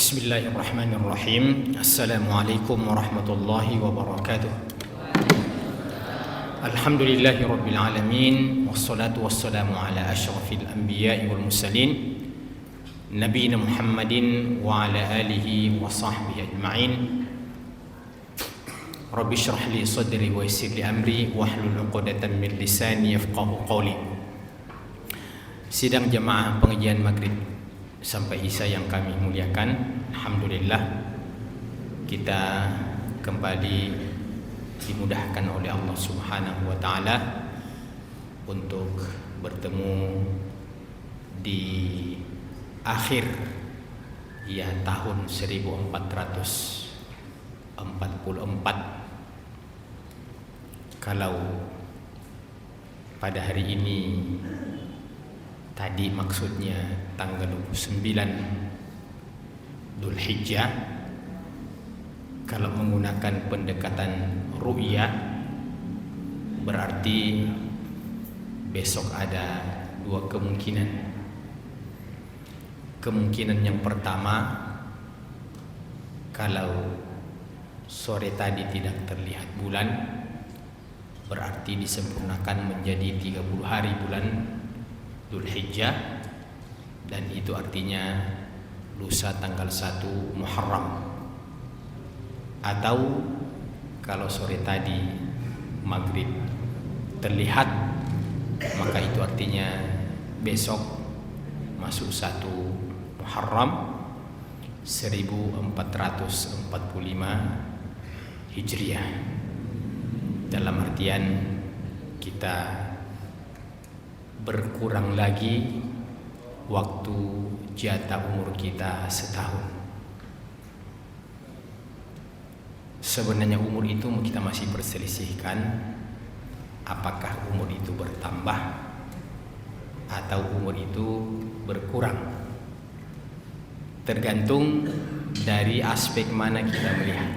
Bismillahirrahmanirrahim. Assalamualaikum warahmatullahi wabarakatuh. Alhamdulillahirabbil alamin, wassalatu wassalamu ala asyrafil anbiya'i wal mursalin nabiyina Muhammadin wa ala alihi wa sahbihi ajma'in. Rabbi shrah li sadri wa yassir li amri wahlul 'uqdatam min lisani yafqahu qawli. Sidang jamaah pengajian maghrib sampai Isya yang kami muliakan, alhamdulillah kita kembali dimudahkan oleh Allah Subhanahu wa taala untuk bertemu di akhir tahun 1444. Kalau pada hari ini tadi maksudnya tanggal 29 Dzulhijjah, kalau menggunakan pendekatan ru'yah berarti besok ada dua kemungkinan. Kemungkinan yang pertama, kalau sore tadi tidak terlihat bulan, berarti disempurnakan menjadi 30 hari bulan Dzulhijjah, dan itu artinya lusa tanggal 1 Muharram. Atau kalau sore tadi maghrib terlihat, maka itu artinya besok masuk 1 Muharram 1445 Hijriah. Dalam artian kita berkurang lagi waktu jatah umur kita setahun. Sebenarnya umur itu kita masih perselisihkan, apakah umur itu bertambah atau umur itu berkurang, tergantung dari aspek mana kita melihat.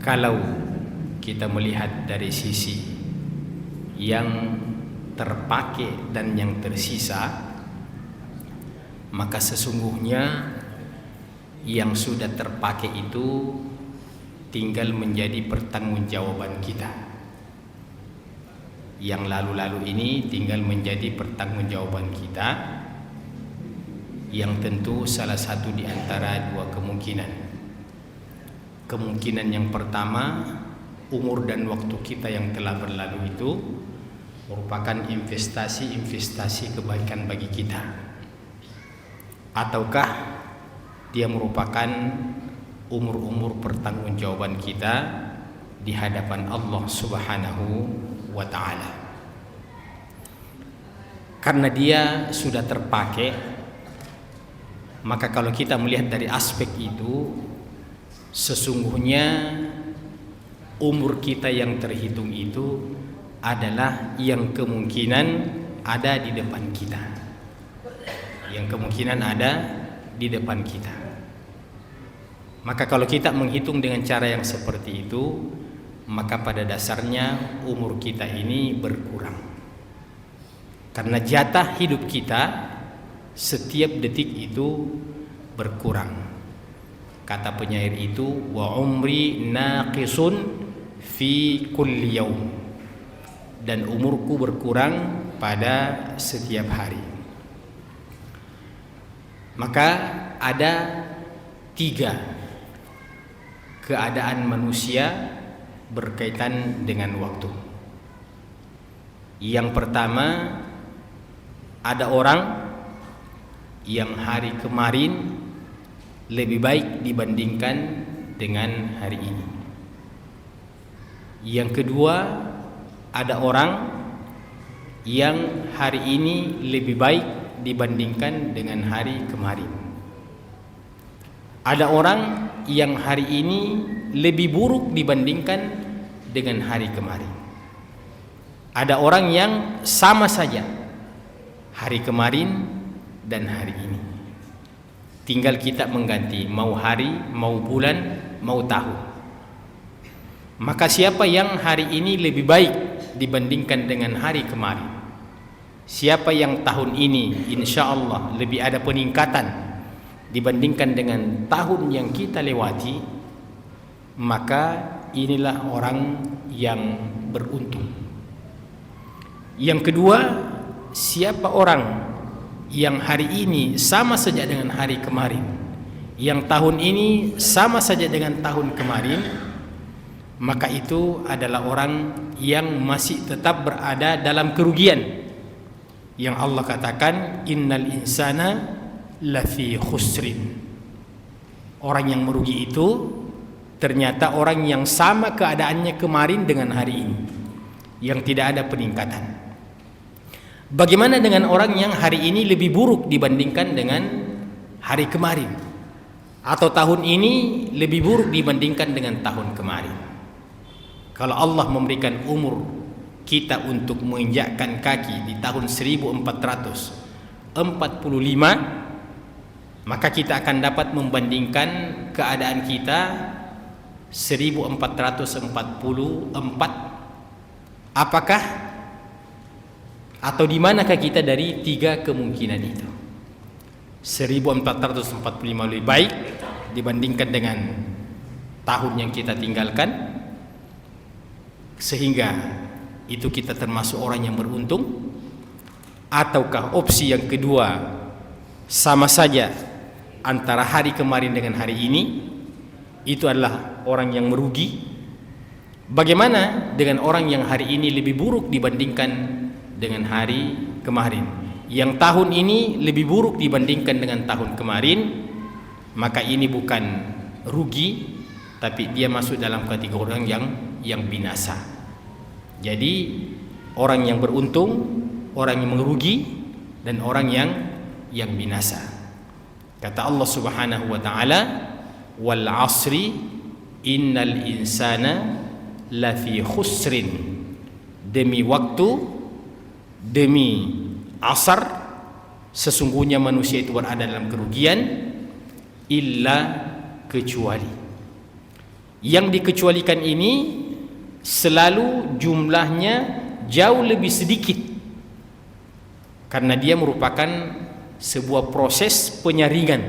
Kalau kita melihat dari sisi yang terpakai dan yang tersisa, maka sesungguhnya yang sudah terpakai itu tinggal menjadi pertanggungjawaban kita. Yang lalu-lalu ini tinggal menjadi pertanggungjawaban kita, yang tentu salah satu di antara dua kemungkinan. Kemungkinan yang pertama, umur dan waktu kita yang telah berlalu itu merupakan investasi kebaikan bagi kita, ataukah dia merupakan umur-umur pertanggungjawaban kita di hadapan Allah Subhanahu wa taala. Karena dia sudah terpakai, maka kalau kita melihat dari aspek itu, sesungguhnya umur kita yang terhitung itu adalah yang kemungkinan ada di depan kita. Yang kemungkinan ada di depan kita. Maka kalau kita menghitung dengan cara yang seperti itu, maka pada dasarnya umur kita ini berkurang. Karena jatah hidup kita setiap detik itu berkurang. Kata penyair itu, wa umri naqisun fi kulli yaum, dan umurku berkurang pada setiap hari. Maka ada 3 keadaan manusia berkaitan dengan waktu. Yang pertama, ada orang yang hari kemarin lebih baik dibandingkan dengan hari ini. Yang kedua, ada orang yang hari ini lebih baik dibandingkan dengan hari kemarin. Ada orang yang hari ini lebih buruk dibandingkan dengan hari kemarin. Ada orang yang sama saja hari kemarin dan hari ini. Tinggal kita mengganti, mau hari, mau bulan, mau tahun. Maka siapa yang hari ini lebih baik dibandingkan dengan hari kemarin, Siapa yang tahun ini insya Allah lebih ada peningkatan dibandingkan dengan tahun yang kita lewati, maka inilah orang yang beruntung. Yang kedua, siapa orang yang hari ini sama saja dengan hari kemarin, yang tahun ini sama saja dengan tahun kemarin, maka itu adalah orang yang masih tetap berada dalam kerugian. Yang Allah katakan, innal insana lafi khusrin. Orang yang merugi itu ternyata orang yang sama keadaannya kemarin dengan hari ini, yang tidak ada peningkatan. Bagaimana dengan orang yang hari ini lebih buruk dibandingkan dengan hari kemarin, atau tahun ini lebih buruk dibandingkan dengan tahun kemarin? Kalau Allah memberikan umur kita untuk menginjakkan kaki di tahun 1445, maka kita akan dapat membandingkan keadaan kita 1444. Apakah atau di manakah kita dari tiga kemungkinan itu? 1445 lebih baik dibandingkan dengan tahun yang kita tinggalkan, sehingga itu kita termasuk orang yang beruntung? Ataukah opsi yang kedua, sama saja antara hari kemarin dengan hari ini, itu adalah orang yang merugi? Bagaimana dengan orang yang hari ini lebih buruk dibandingkan dengan hari kemarin, yang tahun ini lebih buruk dibandingkan dengan tahun kemarin? Maka ini bukan rugi, tapi dia masuk dalam kategori orang yang binasa. Jadi orang yang beruntung, orang yang merugi, dan orang yang binasa. Kata Allah Subhanahu wa taala, wal 'asri innal insana lafi khusrin. Demi waktu, demi asar, sesungguhnya manusia itu berada dalam kerugian, illa kecuali. Yang dikecualikan ini selalu jumlahnya jauh lebih sedikit, karena dia merupakan sebuah proses penyaringan,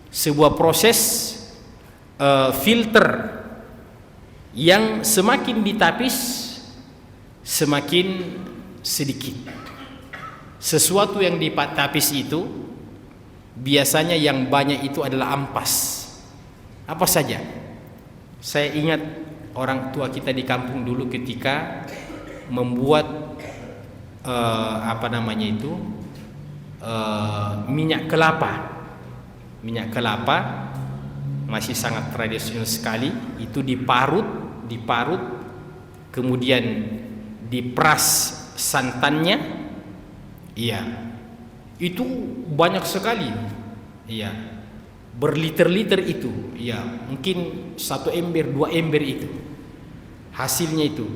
sebuah proses filter yang semakin ditapis semakin sedikit. Sesuatu yang ditapis itu biasanya yang banyak itu adalah ampas. Apa saja? Saya ingat orang tua kita di kampung dulu ketika membuat minyak kelapa. Minyak kelapa masih sangat tradisional sekali. Itu diparut, kemudian diperas santannya. Iya, itu banyak sekali. Iya, berliter-liter itu. Iya, mungkin 1 ember, 2 ember itu hasilnya itu.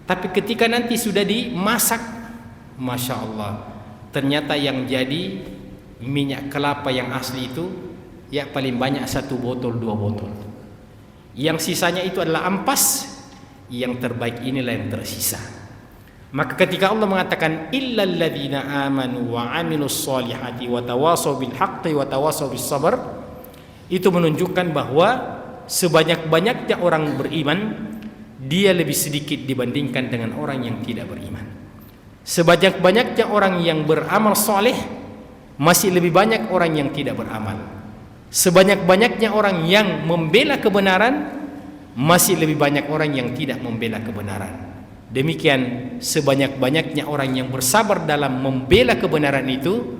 Tapi ketika nanti sudah dimasak, Masya Allah, ternyata yang jadi minyak kelapa yang asli itu ya paling banyak 1 botol, 2 botol. Yang sisanya itu adalah ampas. Yang terbaik inilah yang tersisa. Maka ketika Allah mengatakan illal ladzina amanu wa amilus solihati wa tawasaw bil haqqi wa tawasaw bis sabr, itu menunjukkan bahwa sebanyak-banyaknya orang beriman, dia lebih sedikit dibandingkan dengan orang yang tidak beriman. Sebanyak-banyaknya orang yang beramal soleh, masih lebih banyak orang yang tidak beramal. Sebanyak-banyaknya orang yang membela kebenaran, masih lebih banyak orang yang tidak membela kebenaran. Demikian sebanyak-banyaknya orang yang bersabar dalam membela kebenaran itu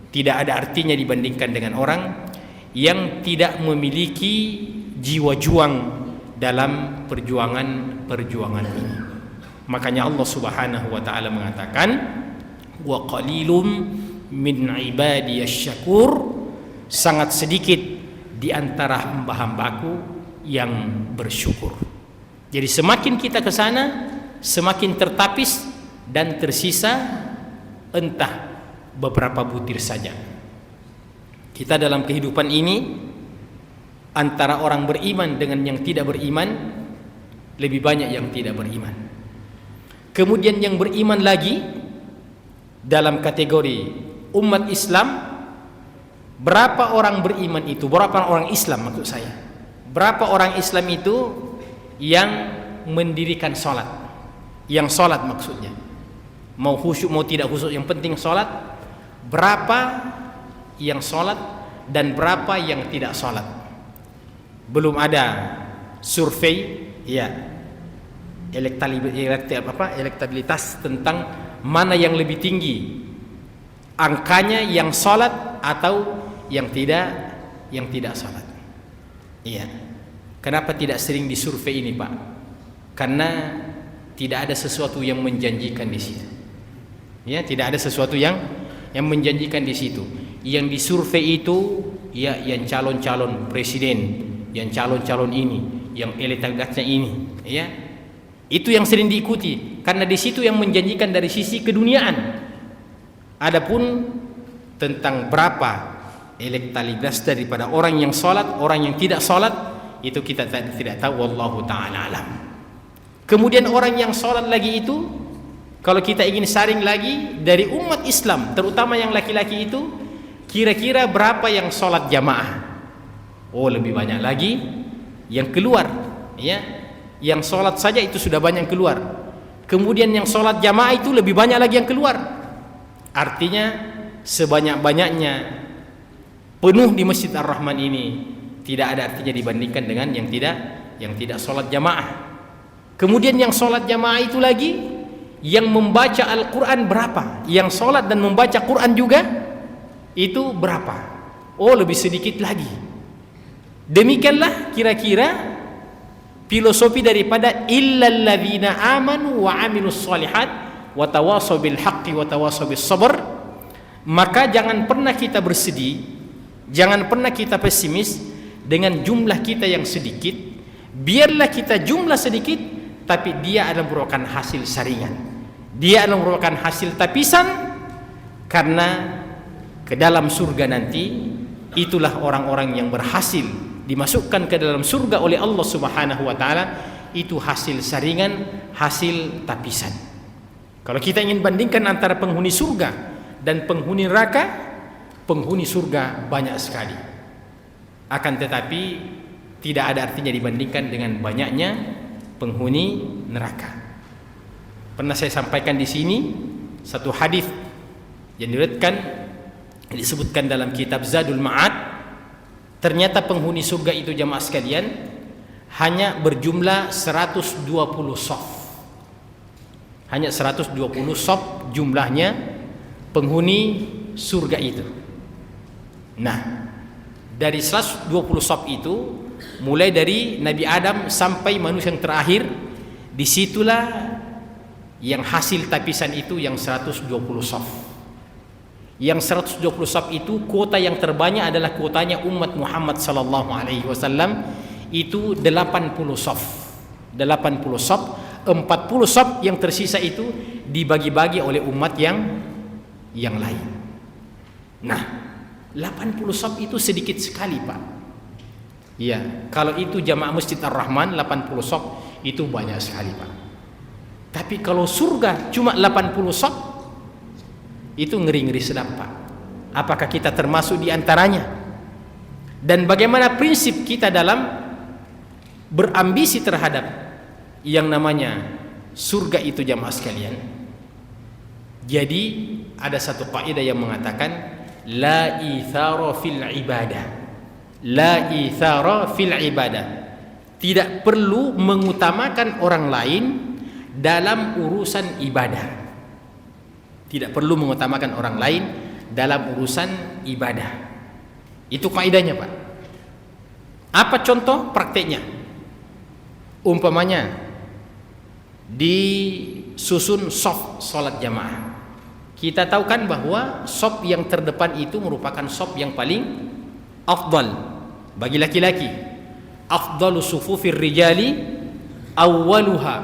tidak ada artinya dibandingkan dengan orang yang tidak memiliki jiwa juang dalam perjuangan ini. Makanya Allah Subhanahu wa taala mengatakan, wa qalilum min ibadiyasy syakur, sangat sedikit di antara hamba-hambaku yang bersyukur. Jadi semakin kita ke sana, semakin tertapis dan tersisa entah beberapa butir saja. Kita dalam kehidupan ini antara orang beriman dengan yang tidak beriman, lebih banyak yang tidak beriman. Kemudian yang beriman lagi dalam kategori umat Islam, Berapa orang beriman itu, berapa orang Islam maksud saya, berapa orang Islam itu yang mendirikan sholat, yang sholat maksudnya, mau khusyuk mau tidak khusyuk, yang penting sholat. Berapa yang sholat dan berapa yang tidak sholat? Belum ada survei ya elektabilitas tentang mana yang lebih tinggi angkanya, yang sholat atau yang tidak sholat. Iya. Kenapa tidak sering disurvei ini, Pak? Karena tidak ada sesuatu yang menjanjikan di situ. Ya, tidak ada sesuatu yang menjanjikan di situ. Yang disurvei itu ya yang calon-calon presiden, yang calon-calon ini, yang elektabilitasnya ini, ya. Itu yang sering diikuti karena di situ yang menjanjikan dari sisi keduniaan. Adapun tentang berapa elektabilitas daripada orang yang sholat, orang yang tidak sholat, itu kita tidak tahu, wallahu ta'ala alam. Kemudian orang yang sholat lagi itu, kalau kita ingin saring lagi dari umat Islam, terutama yang laki-laki itu, kira-kira berapa yang sholat jamaah? Oh, lebih banyak lagi yang keluar, ya. Yang sholat saja itu sudah banyak yang keluar. Kemudian yang sholat jamaah itu lebih banyak lagi yang keluar. Artinya sebanyak-banyaknya penuh di Masjid Ar-Rahman ini tidak ada artinya dibandingkan dengan yang tidak sholat jamaah. Kemudian yang sholat jamaah itu lagi, yang membaca Al-Quran berapa? Yang sholat dan membaca Quran juga itu berapa? Oh, lebih sedikit lagi. Demikianlah kira-kira filosofi daripada illal ladzina amanu wa amilus shalihat wa tawasaw bil haqqi wa tawasaw bis sabr. Maka jangan pernah kita bersedih, jangan pernah kita pesimis dengan jumlah kita yang sedikit. Biarlah kita jumlah sedikit, tapi dia adalah merupakan hasil saringan, dia adalah merupakan hasil tapisan. Karena ke dalam surga nanti, itulah orang-orang yang berhasil dimasukkan ke dalam surga oleh Allah Subhanahu wa ta'ala. Itu hasil saringan, hasil tapisan. Kalau kita ingin bandingkan antara penghuni surga dan penghuni neraka, penghuni surga banyak sekali. Akan tetapi tidak ada artinya dibandingkan dengan banyaknya penghuni neraka. Pernah saya sampaikan di sini satu hadis yang disebutkan dalam kitab Zadul Ma'ad. Ternyata penghuni surga itu jamaah sekalian hanya berjumlah 120 shaf. Hanya 120 shaf jumlahnya penghuni surga itu. Nah, dari 120 shaf itu, mulai dari Nabi Adam sampai manusia yang terakhir, disitulah yang hasil tapisan itu yang 120 shaf. Yang 120 shaf itu kuota yang terbanyak adalah kuotanya umat Muhammad sallallahu alaihi wasallam, itu 80 shaf. 80 shaf, 40 shaf yang tersisa itu dibagi-bagi oleh umat yang lain. Nah, 80 shaf itu sedikit sekali, Pak. Ya, kalau itu jamaah Masjid Ar-Rahman 80 shaf itu banyak sekali, Pak. Tapi kalau surga cuma 80 shaf, itu ngeri-ngeri sedap, Pak. Apakah kita termasuk di antaranya? Dan bagaimana prinsip kita dalam berambisi terhadap yang namanya surga itu jamaah sekalian? Jadi ada satu kaidah yang mengatakan la ithara fil ibadah. La ithara fil ibadah. Tidak perlu mengutamakan orang lain dalam urusan ibadah. Tidak perlu mengutamakan orang lain dalam urusan ibadah. Itu kaidahnya, Pak. Apa contoh prakteknya? Umpamanya disusun shaf salat jamaah. Kita tahu kan bahwa shaf yang terdepan itu merupakan shaf yang paling afdal bagi laki-laki. Afdalu sufufir rijali awwaluha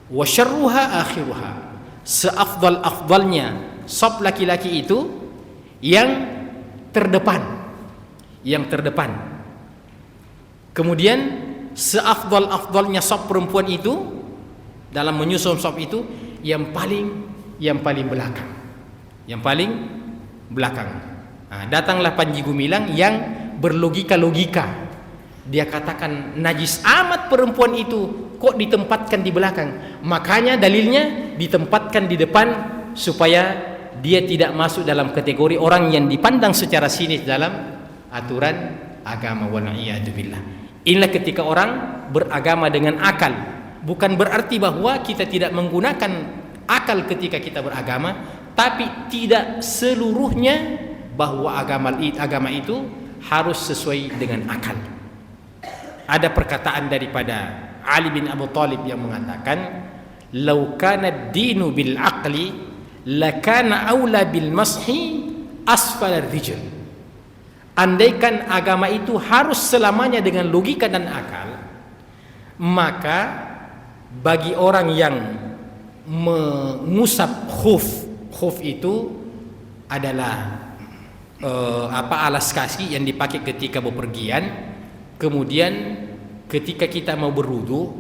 wa syarruha akhiruha. Seafdal-afdalnya shaf laki-laki itu yang terdepan. Yang terdepan. Kemudian seafdal-afdalnya shaf perempuan itu dalam menyusun shaf itu yang paling belakang. Yang paling belakang. Datanglah Panji Gumilang yang berlogika-logika. Dia katakan najis amat perempuan itu, kok ditempatkan di belakang. Makanya dalilnya ditempatkan di depan supaya dia tidak masuk dalam kategori orang yang dipandang secara sinis dalam aturan agama. Wal'iyadzubillah. Inilah ketika orang beragama dengan akal. Bukan berarti bahwa kita tidak menggunakan akal ketika kita beragama, tapi tidak seluruhnya bahwa agama itu harus sesuai dengan akal. Ada perkataan daripada Ali bin Abu Thalib yang mengatakan, "Lau kana ad-dinu bil aqli lakana aula bil mashi asfal ar-rijl." Andaikan agama itu harus selamanya dengan logika dan akal, maka bagi orang yang mengusap khuf itu adalah alas kaki yang dipakai ketika bepergian. Kemudian ketika kita mau berwudu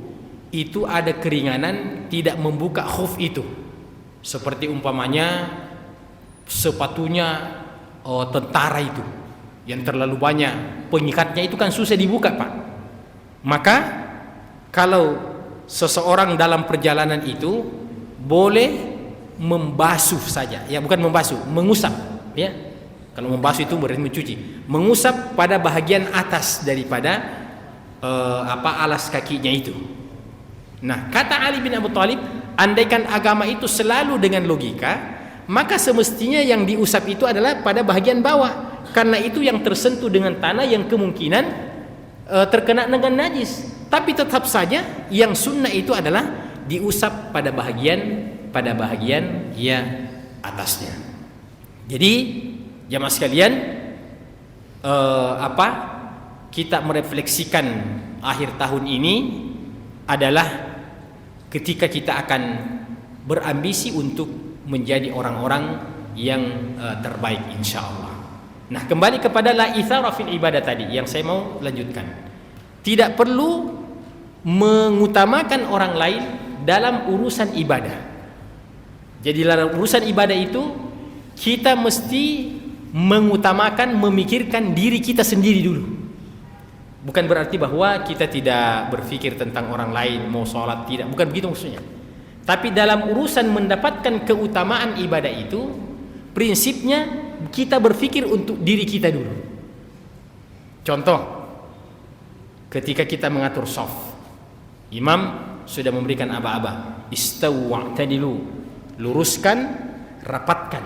itu ada keringanan tidak membuka khuf itu. Seperti umpamanya sepatunya tentara itu yang terlalu banyak pengikatnya, itu kan susah dibuka, Pak. Maka kalau seseorang dalam perjalanan itu boleh membasuh saja, ya bukan membasuh, mengusap, ya. Kalau membasuh itu berarti mencuci, mengusap pada bahagian atas daripada alas kakinya itu. Nah, kata Ali bin Abu Thalib, andaikan agama itu selalu dengan logika, maka semestinya yang diusap itu adalah pada bahagian bawah, karena itu yang tersentuh dengan tanah yang kemungkinan terkena dengan najis. Tapi tetap saja yang sunnah itu adalah diusap pada bahagian ya atasnya. Jadi jamaah sekalian, kita merefleksikan akhir tahun ini adalah ketika kita akan berambisi untuk menjadi orang-orang yang terbaik insyaallah. Nah, kembali kepada la itsara fil ibadah tadi yang saya mau lanjutkan. Tidak perlu mengutamakan orang lain dalam urusan ibadah. Jadi dalam urusan ibadah itu kita mesti mengutamakan, memikirkan diri kita sendiri dulu. Bukan berarti bahwa kita tidak berpikir tentang orang lain, mau sholat tidak, bukan begitu maksudnya. Tapi dalam urusan mendapatkan keutamaan ibadah itu, prinsipnya kita berpikir untuk diri kita dulu. Contoh, ketika kita mengatur shaf, imam sudah memberikan aba-aba, istawu wa'tadilu, luruskan, rapatkan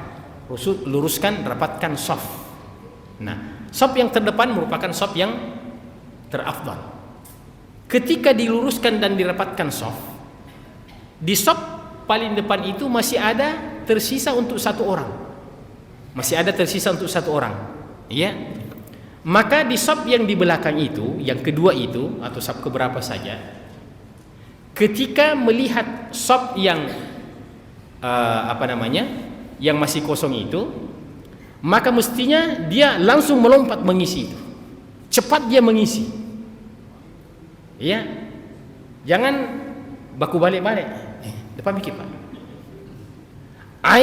shaf. Nah, shaf yang terdepan merupakan shaf yang terafdal. Ketika diluruskan dan dirapatkan shaf, di shaf paling depan itu masih ada tersisa untuk satu orang. Ya. Maka di shaf yang di belakang itu, yang kedua itu atau shaf keberapa saja, ketika melihat shaf yang yang masih kosong itu, maka mestinya dia langsung melompat mengisi itu. Cepat dia mengisi. Ya. Jangan baku balik-balik. Depan mikir, Pak.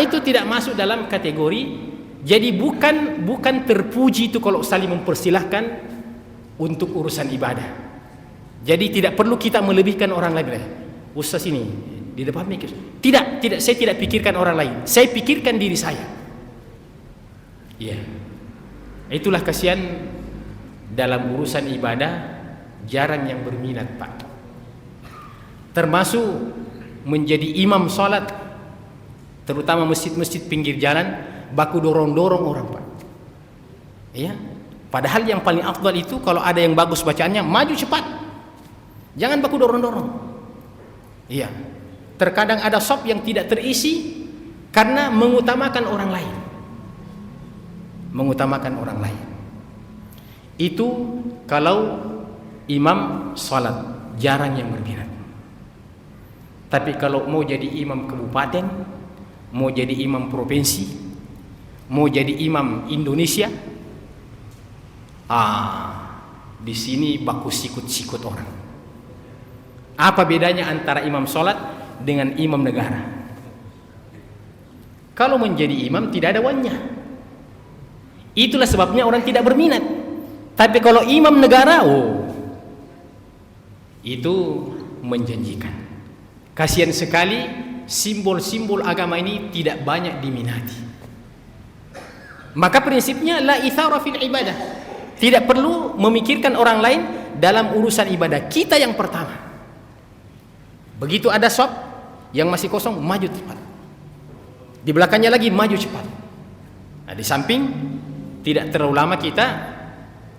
Itu tidak masuk dalam kategori. Jadi bukan terpuji itu kalau saling mempersilahkan untuk urusan ibadah. Jadi tidak perlu kita melebihkan orang lain. Ustaz ini di depan mikir. Tidak, saya tidak pikirkan orang lain. Saya pikirkan diri saya. Ya. Itulah kasihan dalam urusan ibadah jarang yang berminat, Pak. Termasuk menjadi imam sholat, terutama masjid-masjid pinggir jalan, baku dorong-dorong orang, Pak. Ya. Padahal yang paling afdal itu kalau ada yang bagus bacaannya, maju cepat. Jangan baku dorong-dorong. Iya. Terkadang ada shaf yang tidak terisi karena mengutamakan orang lain. Itu kalau imam salat, jarang yang berminat. Tapi kalau mau jadi imam kabupaten, mau jadi imam provinsi, mau jadi imam Indonesia, di sini baku sikut-sikut orang. Apa bedanya antara imam salat dengan imam negara? Kalau menjadi imam tidak ada wannya. Itulah sebabnya orang tidak berminat. Tapi kalau imam negara, itu menjanjikan. Kasihan sekali simbol-simbol agama ini tidak banyak diminati. Maka prinsipnya la ithara fil ibadah. Tidak perlu memikirkan orang lain dalam urusan ibadah. Kita yang pertama. Begitu ada shop yang masih kosong, maju cepat. Di belakangnya lagi, maju cepat. Nah, di samping tidak terlalu lama kita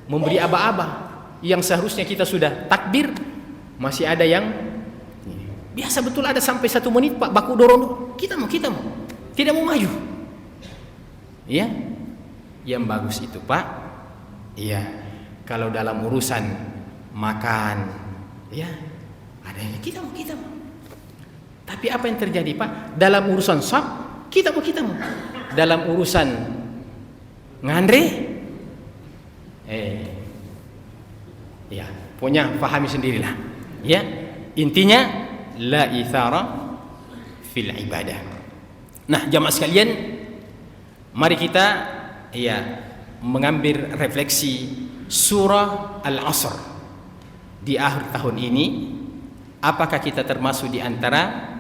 memberi aba-aba yang seharusnya kita sudah takbir, masih ada yang biasa betul ada sampai 1 menit Pak baku dorong, kita mau tidak mau maju. Iya, yang bagus itu Pak. Iya, kalau dalam urusan makan, ya ada yang kita mau. Tapi apa yang terjadi Pak? Dalam urusan shop kita mau. Dalam urusan ngandre, ya, punya pahami sendirilah. Ya, intinya la ithara fil ibadah. Nah, jamaah sekalian, mari kita mengambil refleksi surah Al-Asr di akhir tahun ini. Apakah kita termasuk di antara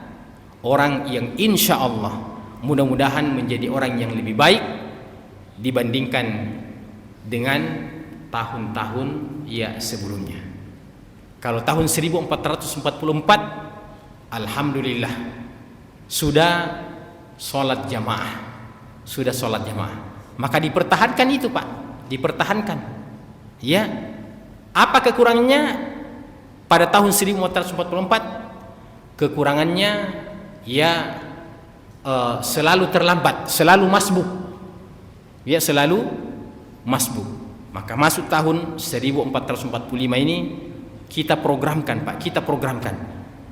orang yang insya Allah mudah-mudahan menjadi orang yang lebih baik dibandingkan dengan tahun-tahun sebelumnya. Kalau tahun 1444, alhamdulillah sudah sholat jamaah. Maka dipertahankan itu Pak, dipertahankan. Ya, apa kekurangannya pada tahun 1444? Kekurangannya selalu terlambat, selalu masbuk. Ya, selalu masbuk. Maka masuk tahun 1445 ini kita programkan Pak,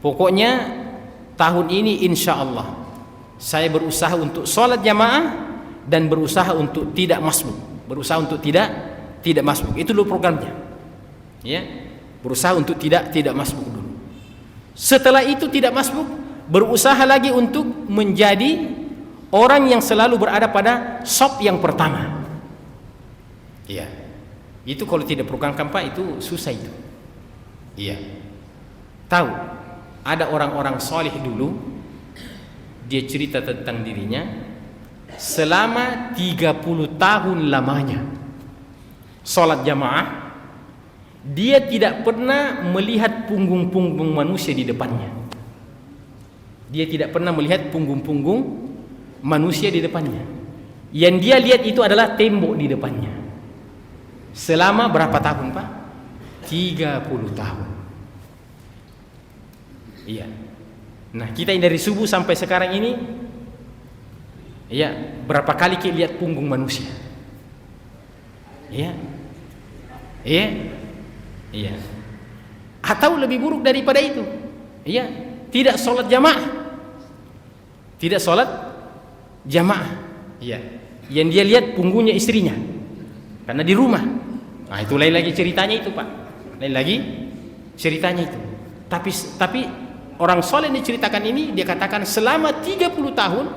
pokoknya tahun ini insya Allah saya berusaha untuk sholat jamaah dan berusaha untuk tidak masbuk, tidak masbuk. Itu dulu programnya. Ya, berusaha untuk tidak masbuk dulu. Setelah itu tidak masbuk, berusaha lagi untuk menjadi orang yang selalu berada pada shop yang pertama. Iya. Itu kalau tidak programkan Pak, itu susah itu. Iya. Tahu, ada orang-orang soleh dulu, dia cerita tentang dirinya, selama 30 tahun lamanya sholat jamaah, dia tidak pernah melihat punggung-punggung manusia di depannya. Dia tidak pernah melihat punggung-punggung manusia di depannya. Yang dia lihat itu adalah tembok di depannya. Selama berapa tahun Pak? 30 tahun. Iya. Nah, kita yang dari subuh sampai sekarang ini, berapa kali kita lihat punggung manusia? Iya. Atau lebih buruk daripada itu, tidak sholat jamaah. Yang dia lihat punggungnya istrinya, karena di rumah. Nah, itu lain lagi ceritanya itu Pak, Tapi orang soleh diceritakan ini, dia katakan selama 30 tahun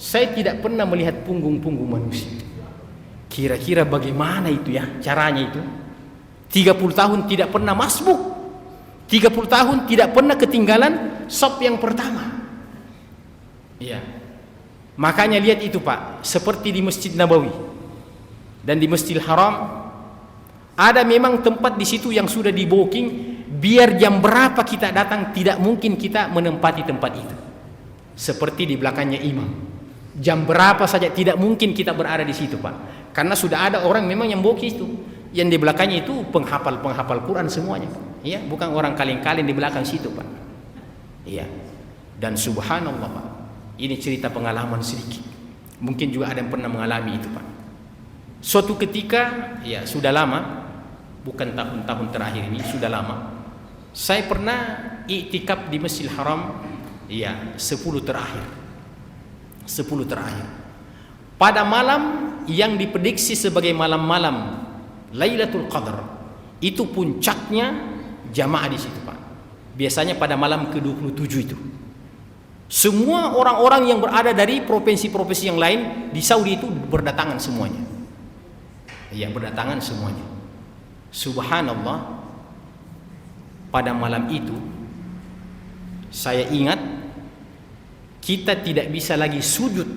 saya tidak pernah melihat punggung-punggung manusia. Kira-kira bagaimana itu caranya itu? 30 tahun tidak pernah masbuk, 30 tahun tidak pernah ketinggalan shop yang pertama. Makanya lihat itu Pak, seperti di Masjid Nabawi dan di Masjidil Haram, ada memang tempat di situ yang sudah di booking, biar jam berapa kita datang tidak mungkin kita menempati tempat itu. Seperti di belakangnya imam, jam berapa saja tidak mungkin kita berada di situ Pak, karena sudah ada orang memang yang booking itu. Yang di belakangnya itu penghafal Quran semuanya, bukan orang kaleng-kaleng di belakang situ Pak. Dan subhanallah Pak, ini cerita pengalaman sedikit. Mungkin juga ada yang pernah mengalami itu Pak. Suatu ketika, sudah lama, bukan tahun-tahun terakhir ini, sudah lama, saya pernah iktikaf di Masjidil Haram, 10 terakhir. Pada malam yang diprediksi sebagai malam-malam Lailatul Qadar, itu puncaknya jamaah di situ Pak. Biasanya pada malam ke-27 itu. Semua orang-orang yang berada dari provinsi-provinsi yang lain di Saudi itu berdatangan semuanya. Ya, berdatangan semuanya. Subhanallah, pada malam itu saya ingat kita tidak bisa lagi sujud.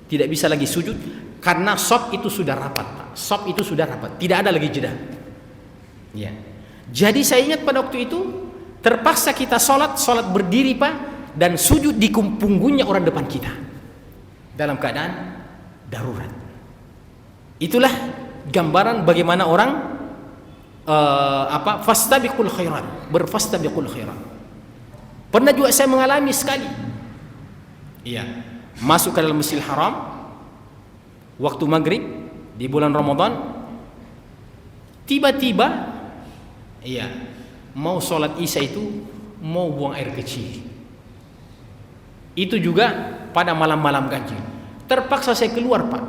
Tidak bisa lagi sujud karena shaf itu sudah rapat, Pak. Shaf itu sudah rapat, tidak ada lagi jeda. Ya. Jadi saya ingat pada waktu itu terpaksa kita sholat berdiri, Pak, dan sujud di punggungnya orang depan kita dalam keadaan darurat. Itulah gambaran bagaimana orang fastabiqul khairat, berfastabiqul khairat. Pernah juga saya mengalami sekali. Iya, masuk ke dalam Masjidil Haram waktu maghrib di bulan Ramadan, tiba-tiba mau sholat isya itu mau buang air kecil. Itu juga pada malam-malam ganjil. Terpaksa saya keluar, Pak.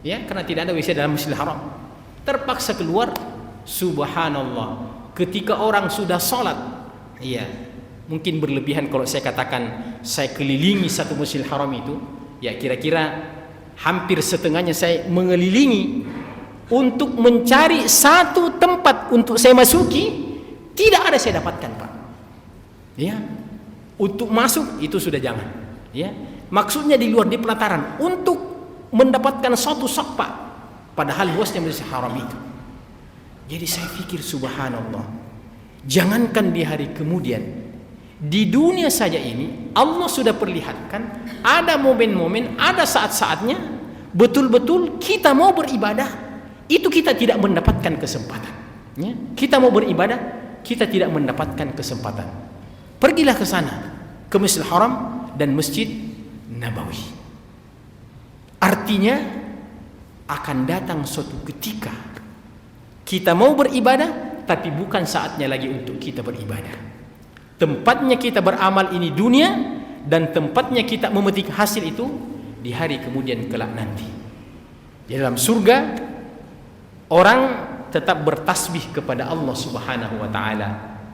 Ya, karena tidak ada WC dalam Masjidil Haram. Terpaksa keluar. Subhanallah, ketika orang sudah sholat, mungkin berlebihan kalau saya katakan saya kelilingi satu Masjidil Haram itu, ya kira-kira hampir setengahnya saya mengelilingi untuk mencari satu tempat untuk saya masuki, tidak ada saya dapatkan, Pak. Ya, untuk masuk itu sudah jangan. Ya, maksudnya di luar, di pelataran, untuk mendapatkan satu saf, Pak. Padahal luasnya Masjidil Haram itu. Jadi saya pikir subhanallah, jangankan di hari kemudian, di dunia saja ini Allah sudah perlihatkan ada momen-momen, ada saat-saatnya betul-betul kita mau beribadah itu kita tidak mendapatkan kesempatan. Ya? Kita mau beribadah kita tidak mendapatkan kesempatan. Pergilah ke sana, ke Masjidil Haram dan Masjid Nabawi. Artinya akan datang suatu ketika kita mau beribadah, tapi bukan saatnya lagi untuk kita beribadah. Tempatnya kita beramal ini dunia, dan tempatnya kita memetik hasil itu di hari kemudian kelak nanti. Di dalam surga, orang tetap bertasbih kepada Allah Subhanahu wa taala.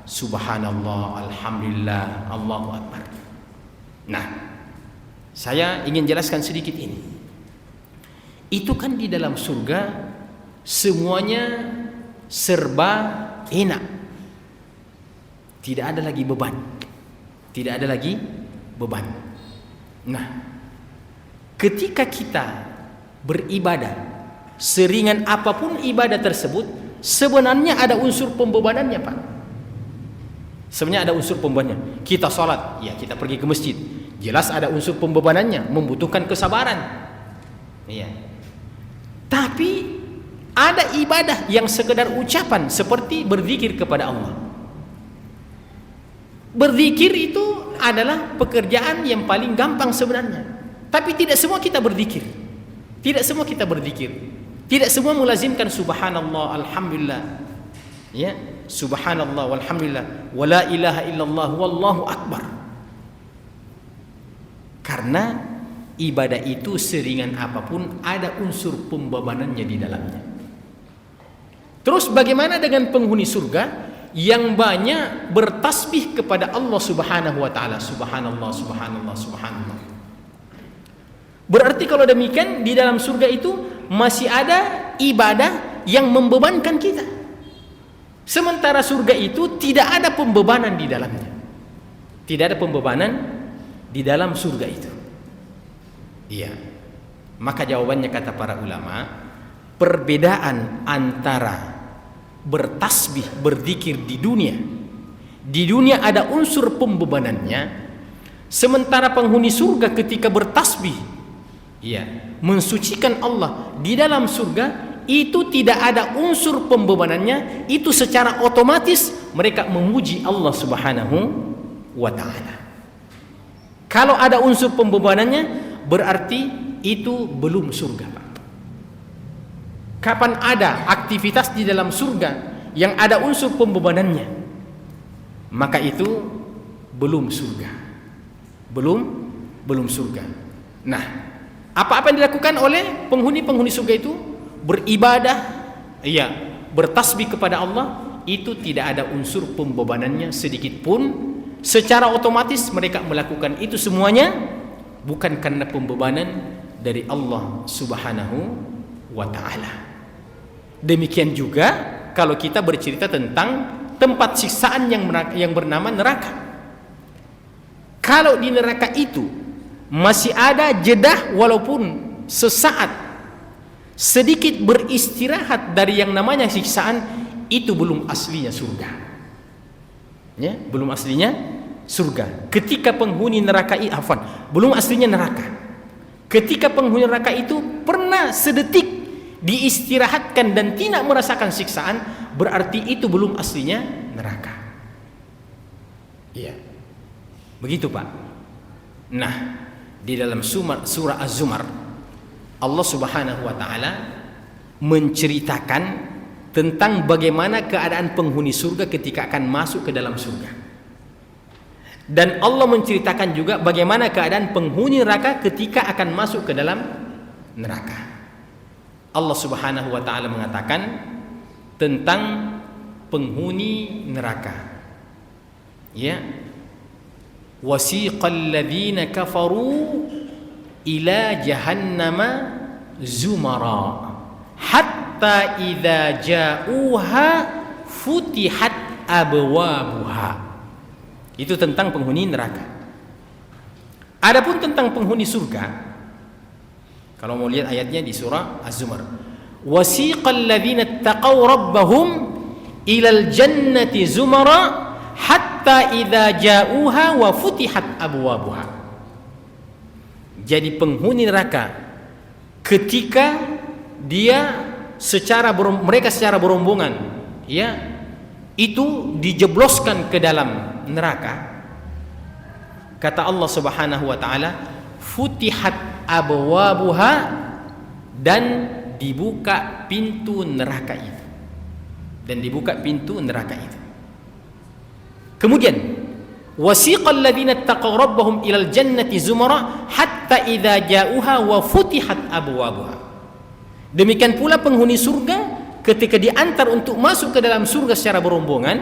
Subhanallah, alhamdulillah, Allahu akbar. Nah, saya ingin jelaskan sedikit ini. Itu kan di dalam surga semuanya serba enak. Tidak ada lagi beban. Tidak ada lagi beban. Nah, ketika kita beribadah, seringan apapun ibadah tersebut, sebenarnya ada unsur pembebanannya, Pak. Sebenarnya ada unsur pembebanannya. Kita sholat, ya kita pergi ke masjid, jelas ada unsur pembebanannya, membutuhkan kesabaran. Iya. Tapi ada ibadah yang sekedar ucapan seperti berzikir kepada Allah. Berzikir itu adalah pekerjaan yang paling gampang sebenarnya. Tapi tidak semua kita berzikir. Tidak semua kita berzikir. Tidak semua melazimkan subhanallah, alhamdulillah. Ya, subhanallah walhamdulillah wala ilaha illallah wallahu akbar. Karena ibadah itu seringan apapun ada unsur pembebanannya di dalamnya. Terus bagaimana dengan penghuni surga yang banyak bertasbih kepada Allah Subhanahu wa taala? Subhanallah, subhanallah, subhanallah. Berarti kalau demikian di dalam surga itu masih ada ibadah yang membebankan kita. Sementara surga itu tidak ada pembebanan di dalamnya. Tidak ada pembebanan di dalam surga itu. Iya. Maka jawabannya kata para ulama, perbedaan antara bertasbih, berzikir di dunia ada unsur pembebanannya, sementara penghuni surga ketika bertasbih, mensucikan Allah di dalam surga itu tidak ada unsur pembebanannya, itu secara otomatis mereka memuji Allah Subhanahu wa taala. Kalau ada unsur pembebanannya berarti itu belum surga, Pak. Kapan ada aktivitas di dalam surga yang ada unsur pembebanannya, maka itu belum surga. Belum surga. Nah, apa-apa yang dilakukan oleh penghuni surga itu beribadah, bertasbih kepada Allah, itu tidak ada unsur pembebanannya sedikit pun. Secara otomatis mereka melakukan itu semuanya bukan karena pembebanan dari Allah Subhanahu wa taala. Demikian juga kalau kita bercerita tentang tempat siksaan yang bernama neraka. Kalau di neraka itu masih ada jedah walaupun sesaat, sedikit beristirahat dari yang namanya siksaan, itu belum aslinya surga. Ya, belum aslinya surga. Ketika penghuni neraka belum aslinya neraka. Ketika penghuni neraka itu pernah sedetik diistirahatkan dan tidak merasakan siksaan, berarti itu belum aslinya neraka. Iya. Begitu, Pak. Nah, di dalam surah Az-Zumar, Allah Subhanahu wa taala menceritakan tentang bagaimana keadaan penghuni surga ketika akan masuk ke dalam surga. Dan Allah menceritakan juga bagaimana keadaan penghuni neraka ketika akan masuk ke dalam neraka. Allah Subhanahu wa taala mengatakan tentang penghuni neraka. Ya. Wasiqal ladzina kafaru ila jahannama zumara hatta idza ja'uha futihat abwabuha. Itu tentang penghuni neraka. Adapun tentang penghuni surga, kalau mau lihat ayatnya di surah Az-Zumar, wasiqal ladzina taqaw rabbahum ilal jannati zumara hatta idza ja'uha wa futihat abwabuha. Jadi penghuni neraka ketika mereka secara berombongan, ya, itu dijebloskan ke dalam neraka, kata Allah Subhanahu wa taala, futihat abwabuha, dan dibuka pintu neraka itu. Dan dibuka pintu neraka itu. Kemudian wasiqal ladzina taqaw rabbahum ilal jannati zumara hatta idza ja'uha wa futihat abwabuha. Demikian pula penghuni surga ketika diantar untuk masuk ke dalam surga secara berombongan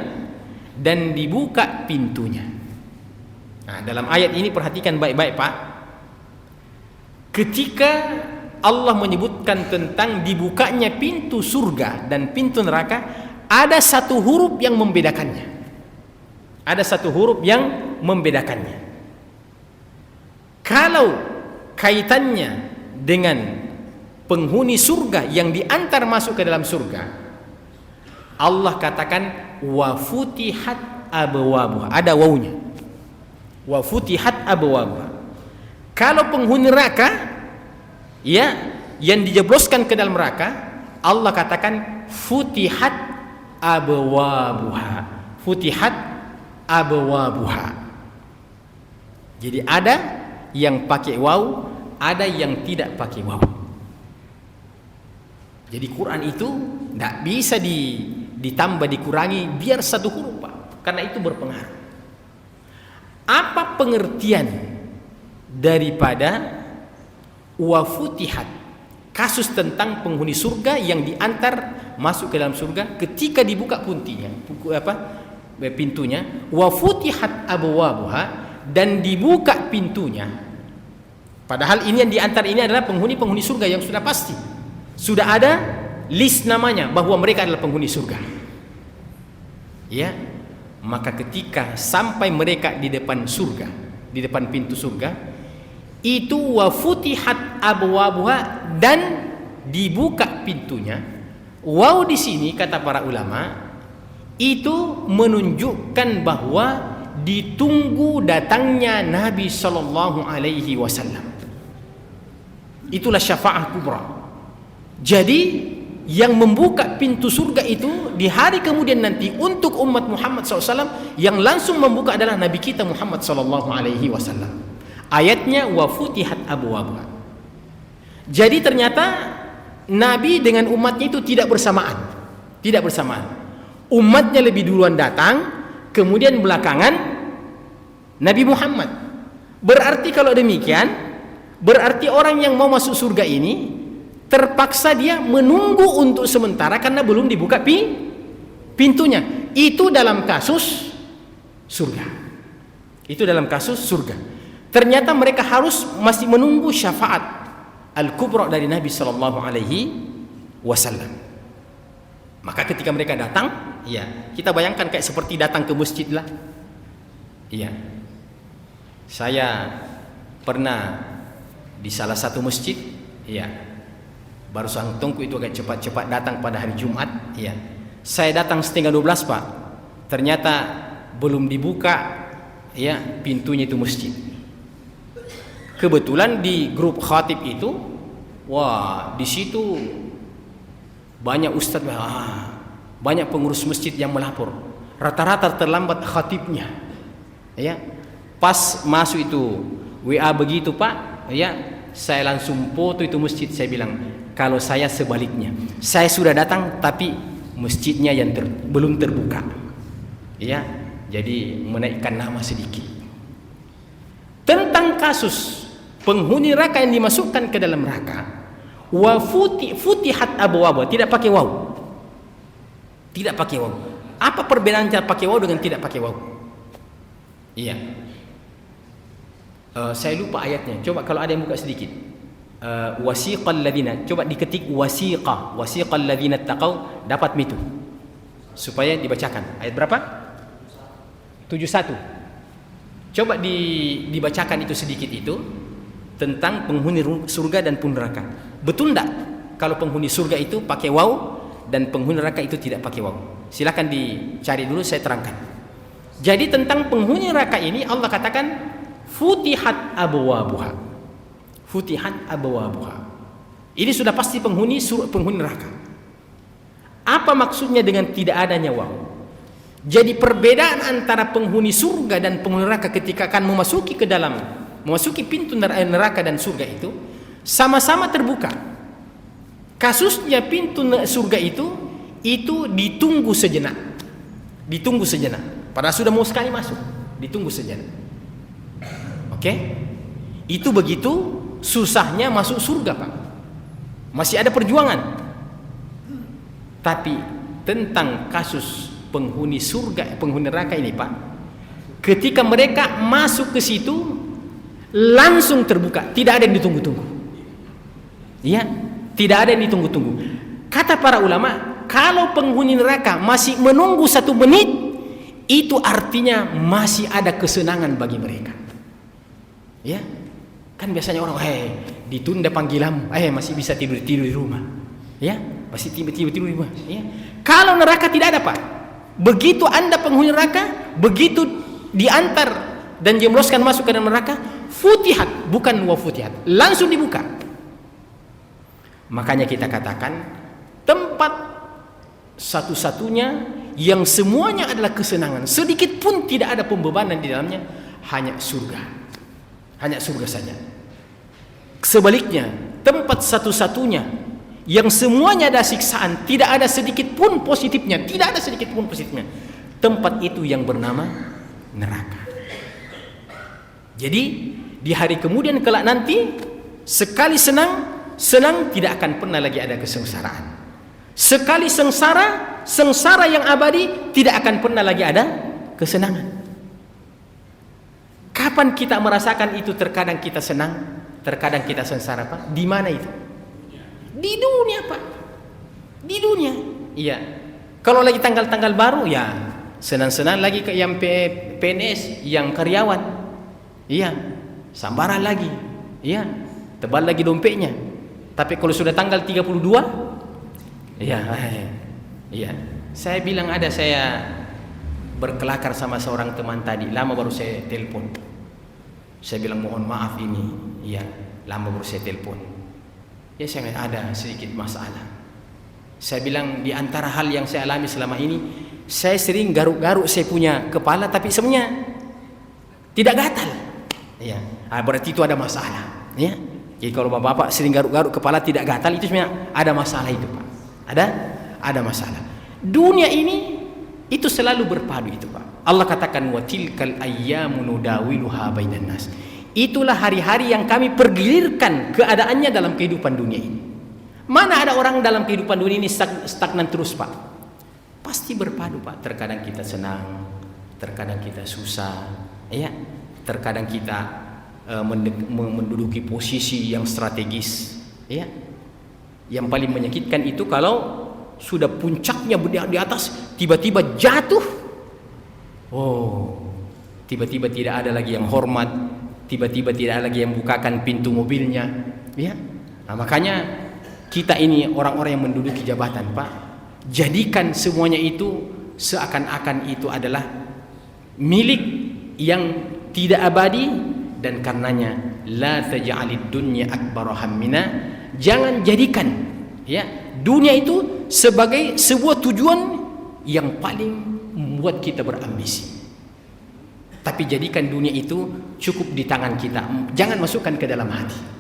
dan dibuka pintunya. Nah, dalam ayat ini perhatikan baik-baik, Pak. Ketika Allah menyebutkan tentang dibukanya pintu surga dan pintu neraka, ada satu huruf yang membedakannya. Ada satu huruf yang membedakannya. Kalau kaitannya dengan penghuni surga yang diantar masuk ke dalam surga, Allah katakan wa futihat abwabuha. Ada wawunya. Wa futihat abwabuha. Kalau penghuni neraka, ya, yang dijebloskan ke dalam neraka, Allah katakan futihat abwabuha. Futihat abwabuha. Jadi ada yang pakai waw, ada yang tidak pakai waw. Jadi Quran itu tidak bisa ditambah dikurangi biar satu huruf, Pak, karena itu berpengaruh. Apa pengertian daripada wa futihat, kasus tentang penghuni surga yang diantar masuk ke dalam surga ketika dibuka pintunya, wa futihat abwabuha, dan dibuka pintunya. Padahal ini yang diantar ini adalah penghuni surga yang sudah pasti, sudah ada list namanya bahwa mereka adalah penghuni surga. Ya, maka ketika sampai mereka di depan surga, di depan pintu surga, itu wa futihat abwabuha, dan dibuka pintunya. Wow, di sini kata para ulama itu menunjukkan bahwa ditunggu datangnya Nabi Sallallahu Alaihi Wasallam. Itulah syafaat kubra. Jadi yang membuka pintu surga itu di hari kemudian nanti untuk umat Muhammad SAW, yang langsung membuka adalah Nabi kita Muhammad Sallallahu Alaihi Wasallam. Ayatnya wa futihat abwabuha. Jadi ternyata Nabi dengan umatnya itu tidak bersamaan. Tidak bersamaan. Umatnya lebih duluan datang, kemudian belakangan Nabi Muhammad. Berarti kalau demikian, berarti orang yang mau masuk surga ini terpaksa dia menunggu untuk sementara karena belum dibuka pintunya. Itu dalam kasus surga. Itu dalam kasus surga. Ternyata mereka harus masih menunggu syafaat al-kubra dari Nabi Sallallahu Alaihi Wasallam. Maka ketika mereka datang, ya, kita bayangkan kayak seperti datang ke masjid lah. Iya. Saya pernah di salah satu masjid, ya. Baru sang tungku itu agak cepat-cepat datang pada hari Jumat, ya. Saya datang 11:30, Pak. Ternyata belum dibuka, ya, pintunya itu masjid. Kebetulan di grup khatib itu, wah, di situ banyak ustadz, banyak pengurus masjid yang melapor. Rata-rata terlambat khatibnya. Ya, pas masuk itu WA begitu, Pak, ya, saya langsung foto itu masjid. Saya bilang, kalau saya sebaliknya, saya sudah datang tapi masjidnya yang belum terbuka. Ya, jadi menaikkan nama sedikit. Tentang kasus penghuni neraka yang dimasukkan ke dalam neraka, wa futihat abwaaba, tidak pakai waw. Tidak pakai waw. Apa perbedaan cara pakai waw dengan tidak pakai waw? Iya. Saya lupa ayatnya. Coba kalau ada yang buka sedikit. Wasiqal ladzina, coba diketik wasiqal ladzina taqau, dapat mitu. Supaya dibacakan. Ayat berapa? 71. Coba dibacakan itu sedikit itu tentang penghuni surga dan penghuni neraka. Betul enggak kalau penghuni surga itu pakai waw dan penghuni neraka itu tidak pakai waw? Silakan dicari dulu, saya terangkan. Jadi tentang penghuni neraka ini Allah katakan futihat abwabuha. Futihat abwabuha. Ini sudah pasti penghuni neraka. Apa maksudnya dengan tidak adanya waw? Jadi perbedaan antara penghuni surga dan penghuni neraka ketika akan memasuki pintu neraka dan surga itu sama-sama terbuka. Kasusnya pintu surga itu ditunggu sejenak. Ditunggu sejenak. Padahal sudah mau sekali masuk, ditunggu sejenak. Oke? Itu begitu susahnya masuk surga, Pak. Masih ada perjuangan. Tapi tentang kasus penghuni surga, penghuni neraka ini, Pak, ketika mereka masuk ke situ langsung terbuka, tidak ada yang ditunggu-tunggu. Ya, tidak ada yang ditunggu-tunggu. Kata para ulama, kalau penghuni neraka masih menunggu 1 menit, itu artinya masih ada kesenangan bagi mereka. Ya, kan biasanya orang, ditunda panggilan, masih bisa tidur di rumah. Ya, masih tidur di rumah. Ya, kalau neraka tidak ada, Pak. Begitu Anda penghuni neraka, begitu diantar dan jemloskan masuk ke dalam neraka, futihat, bukan wa futihat, langsung dibuka. Makanya kita katakan tempat satu-satunya yang semuanya adalah kesenangan, sedikit pun tidak ada pembebanan di dalamnya, hanya surga. Hanya surga saja. Sebaliknya, tempat satu-satunya yang semuanya ada siksaan, tidak ada sedikit pun positifnya, tidak ada sedikit pun positifnya, tempat itu yang bernama neraka. Jadi di hari kemudian kelak nanti, sekali senang tidak akan pernah lagi ada kesengsaraan. Sekali sengsara yang abadi, tidak akan pernah lagi ada kesenangan. Kapan kita merasakan itu? Terkadang kita senang, terkadang kita sengsara, Pak. Di mana itu? Di dunia, Pak. Di dunia. Iya. Kalau lagi tanggal-tanggal baru, ya senang-senang lagi ke yang PNS, yang karyawan. Iya. Sambaran lagi. Iya. Tebal lagi dompetnya. Tapi kalau sudah tanggal 32, iya. Iya. Saya bilang saya berkelakar sama seorang teman tadi, lama baru saya telepon. Saya bilang mohon maaf ini, iya, lama baru saya telepon. Ya, saya ada sedikit masalah. Saya bilang di antara hal yang saya alami selama ini, saya sering garuk-garuk saya punya kepala, tapi sebenarnya tidak gatal. Ya, berarti itu ada masalah. Ya, jadi kalau bapak-bapak sering garuk-garuk kepala tidak gatal, itu sebenarnya ada masalah itu, Pak. Ada masalah. Dunia ini itu selalu berpadu itu, Pak. Allah katakan wa tilkal ayyamu nudawiluha bainan nas. Itulah hari-hari yang kami pergilirkan keadaannya dalam kehidupan dunia ini. Mana ada orang dalam kehidupan dunia ini stagnan terus, Pak? Pasti berpadu, Pak. Terkadang kita senang, terkadang kita susah, ya. Terkadang kita menduduki posisi yang strategis, ya. Yang paling menyakitkan itu kalau sudah puncaknya di atas, tiba-tiba jatuh. Oh, tiba-tiba tidak ada lagi yang hormat, tiba-tiba tidak ada lagi yang bukakan pintu mobilnya, ya. Nah, makanya kita ini orang-orang yang menduduki jabatan, Pak, jadikan semuanya itu seakan-akan itu adalah milik yang tidak abadi, dan karenanya la taj'alid dunya akbar hammina, jangan jadikan ya dunia itu sebagai sebuah tujuan yang paling membuat kita berambisi. Tapi jadikan dunia itu cukup di tangan kita, jangan masukkan ke dalam hati.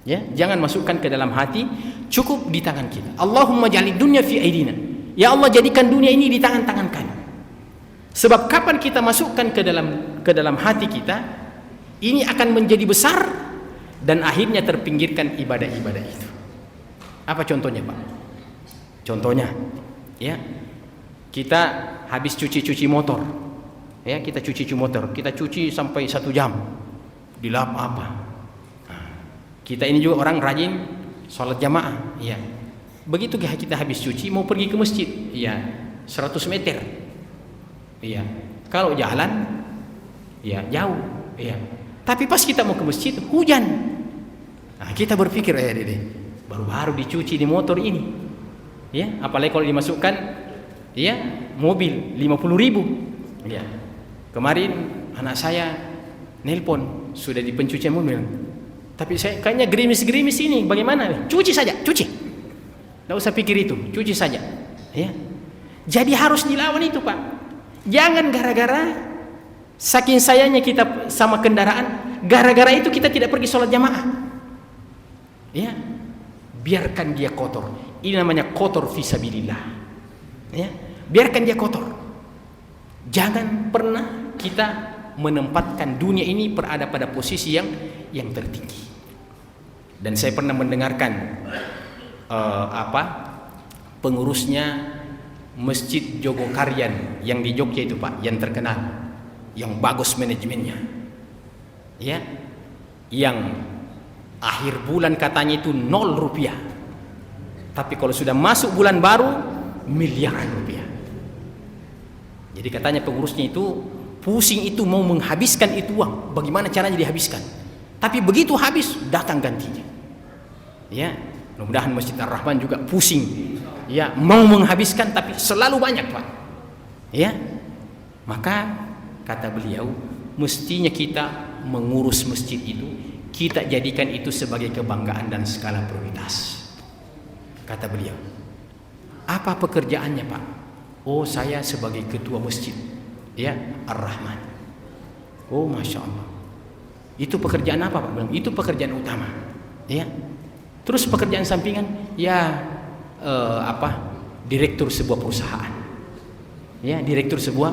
Ya, jangan masukkan ke dalam hati, cukup di tangan kita. Allahumma ja'alid dunya fi aidina. Ya Allah, jadikan dunia ini di tangan-tangan kami. Sebab kapan kita masukkan ke dalam hati kita, ini akan menjadi besar dan akhirnya terpinggirkan ibadah-ibadah itu. Apa contohnya, Pak? Contohnya, ya, kita habis cuci motor, ya, kita cuci motor, kita cuci sampai 1 jam, dilap apa? Nah, kita ini juga orang rajin sholat jamaah, ya. Begitu kita habis cuci mau pergi ke masjid, ya, 100 meter, ya. Kalau jalan, ya jauh, ya. Tapi pas kita mau ke masjid hujan. Nah, kita berpikir, baru-baru dicuci di motor ini, ya, apalagi kalau dimasukkan, ya, mobil 50.000, ya. Kemarin anak saya nelpon sudah di pencucian mobil, tapi saya kayaknya gerimis-gerimis ini, bagaimana? Cuci saja, cuci, tidak usah pikir itu, cuci saja, ya. Jadi harus dilawan itu, Pak. Jangan gara-gara saking sayangnya kita sama kendaraan, gara-gara itu kita tidak pergi sholat jamaah, ya. Biarkan dia kotor, ini namanya kotor fisabilillah, ya. Biarkan dia kotor. Jangan pernah kita menempatkan dunia ini berada pada posisi yang tertinggi. Dan saya pernah mendengarkan pengurusnya Masjid Jogokarian yang di Jogja itu, Pak, yang terkenal, yang bagus manajemennya, ya, yang akhir bulan katanya itu 0 rupiah, tapi kalau sudah masuk bulan baru miliaran rupiah. Jadi katanya pengurusnya itu pusing itu mau menghabiskan itu uang, bagaimana caranya dihabiskan. Tapi begitu habis datang gantinya. Ya, mudah-mudahan Masjid Ar-Rahman juga pusing, ya, mau menghabiskan tapi selalu banyak, Pak. Ya. Maka kata beliau, mestinya kita mengurus masjid itu, kita jadikan itu sebagai kebanggaan dan skala prioritas. Kata beliau, apa pekerjaannya, Pak? Oh, saya sebagai ketua masjid, ya, Ar-Rahman. Oh, Masya Allah. Itu pekerjaan apa, Pak? Bilang, itu pekerjaan utama, ya. Terus pekerjaan sampingan, ya, direktur sebuah perusahaan, ya, direktur sebuah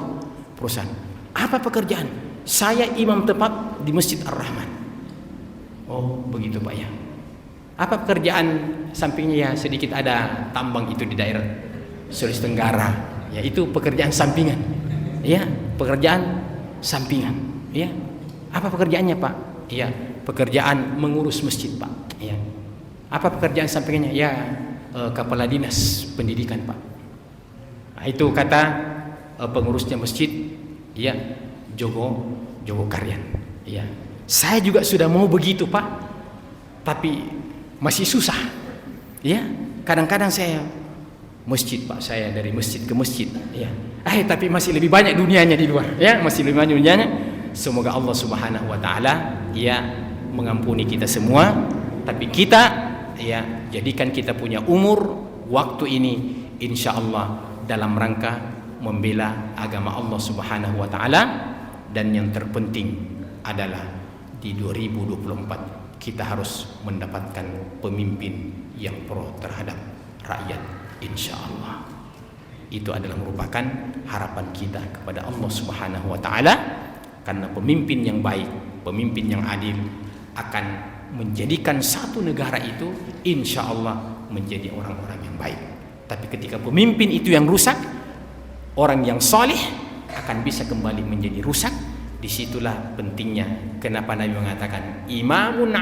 perusahaan. Apa pekerjaan? Saya imam tepat di Masjid Ar-Rahman. Oh, begitu, Pak, ya. Apa pekerjaan sampingnya? Ya, sedikit ada tambang itu di daerah Sulawesi Tenggara. Ya, itu pekerjaan sampingan. Ya, pekerjaan sampingan. Ya. Apa pekerjaannya, Pak? Ya, pekerjaan mengurus masjid, Pak. Ya. Apa pekerjaan sampingannya? Ya, kepala dinas pendidikan, Pak. Nah, itu kata pengurusnya masjid, ya, Jogokarian. Ya. Saya juga sudah mau begitu, Pak. Tapi masih susah. Ya, kadang-kadang saya masjid, Pak, saya dari masjid ke masjid, ya. Tapi masih lebih banyak dunianya di luar, ya, masih lebih banyak dunianya. Semoga Allah Subhanahu wa taala, ya, mengampuni kita semua, tapi kita, ya, jadikan kita punya umur waktu ini insyaallah dalam rangka membela agama Allah Subhanahu wa taala, dan yang terpenting adalah di 2024 kita harus mendapatkan pemimpin yang pro terhadap rakyat. Insya Allah itu adalah merupakan harapan kita kepada Allah Subhanahu wa taala, karena pemimpin yang baik, pemimpin yang adil akan menjadikan satu negara itu insya Allah menjadi orang-orang yang baik. Tapi ketika pemimpin itu yang rusak, orang yang soleh akan bisa kembali menjadi rusak. Disitulah pentingnya kenapa Nabi mengatakan imamun